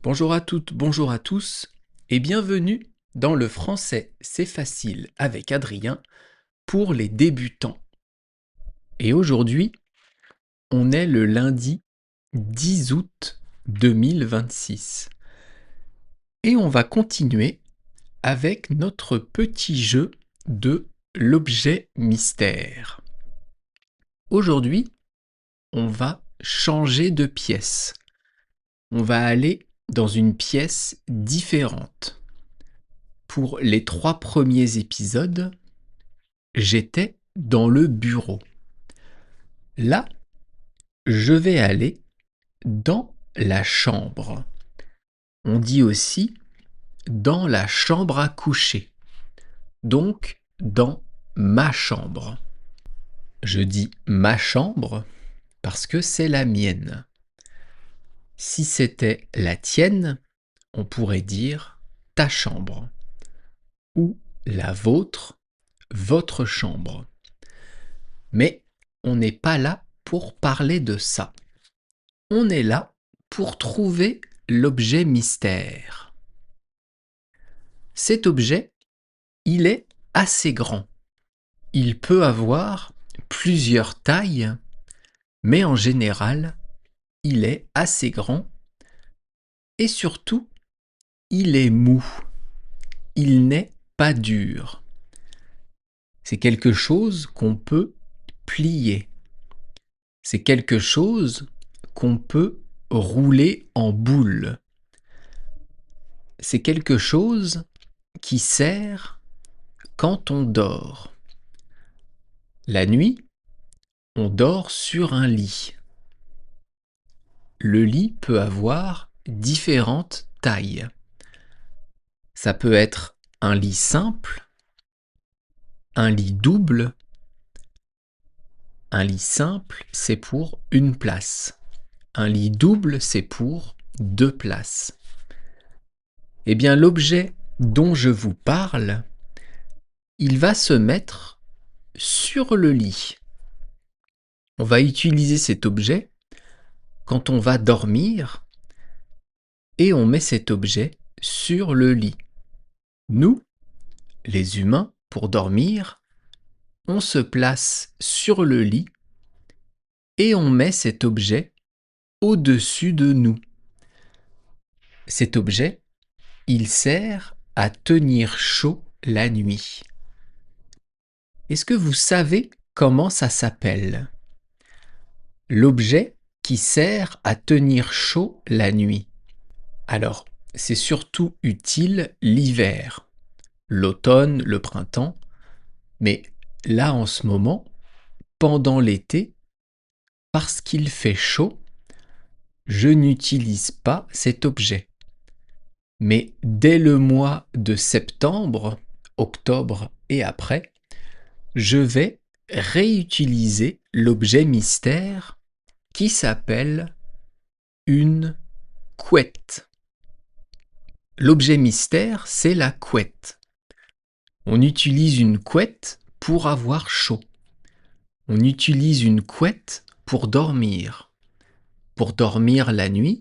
Bonjour à toutes, bonjour à tous, et bienvenue dans le français c'est facile avec Adrien pour les débutants. Et aujourd'hui, on est le lundi 10 août 2026. Et on va continuer avec notre petit jeu de l'objet mystère. Aujourd'hui, on va changer de pièce. On va aller dans une pièce différente. Pour les 3 premiers épisodes, j'étais dans le bureau. Là, je vais aller dans la chambre. On dit aussi dans la chambre à coucher. Donc, dans ma chambre. Je dis ma chambre parce que c'est la mienne. Si c'était la tienne, on pourrait dire ta chambre. Ou la vôtre, votre chambre. Mais on n'est pas là pour parler de ça. On est là pour trouver l'objet mystère. Cet objet, il est assez grand. Il peut avoir plusieurs tailles, mais en général, il est assez grand et surtout, il est mou. Il n'est pas dur. C'est quelque chose qu'on peut plier. C'est quelque chose qu'on peut rouler en boule. C'est quelque chose qui sert quand on dort. La nuit, on dort sur un lit. Le lit peut avoir différentes tailles. Ça peut être un lit simple, un lit double. Un lit simple, c'est pour une place. Un lit double, c'est pour 2 places. Eh bien, l'objet dont je vous parle, il va se mettre sur le lit. On va utiliser cet objet quand on va dormir et on met cet objet sur le lit. Nous, les humains, pour dormir, on se place sur le lit et on met cet objet au-dessus de nous. Cet objet, il sert à tenir chaud la nuit. Est-ce que vous savez comment ça s'appelle? L'objet qui sert à tenir chaud la nuit. Alors, c'est surtout utile l'hiver, l'automne, le printemps, mais là en ce moment, pendant l'été, parce qu'il fait chaud, je n'utilise pas cet objet. Mais dès le mois de septembre, octobre et après, je vais réutiliser l'objet mystère qui s'appelle une couette. L'objet mystère, c'est la couette. On utilise une couette pour avoir chaud. On utilise une couette pour dormir. Pour dormir la nuit,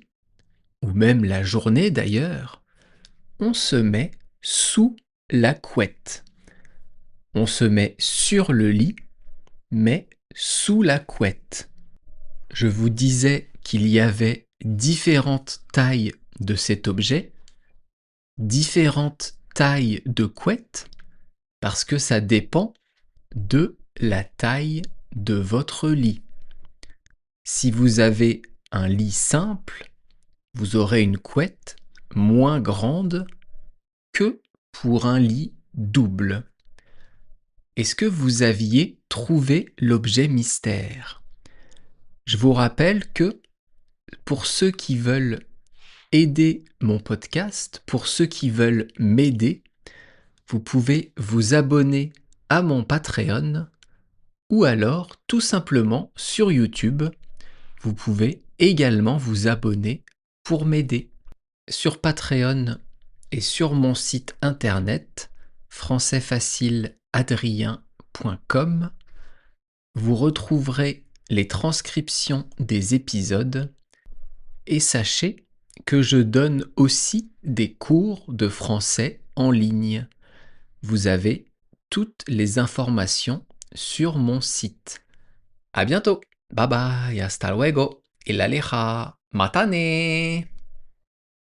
ou même la journée d'ailleurs, on se met sous la couette. On se met sur le lit, mais sous la couette. Je vous disais qu'il y avait différentes tailles de cet objet, différentes tailles de couette, parce que ça dépend de la taille de votre lit. Si vous avez un lit simple, vous aurez une couette moins grande que pour un lit double. Est-ce que vous aviez trouvé l'objet mystère? Je vous rappelle que pour ceux qui veulent aider mon podcast, pour ceux qui veulent m'aider, vous pouvez vous abonner à mon Patreon ou alors tout simplement sur YouTube, vous pouvez également vous abonner pour m'aider. Sur Patreon et sur mon site internet françaisfacileadrien.com, vous retrouverez les transcriptions des épisodes et sachez que je donne aussi des cours de français en ligne. Vous avez toutes les informations sur mon site. À bientôt. Bye bye, hasta luego. Il aleja. Matane.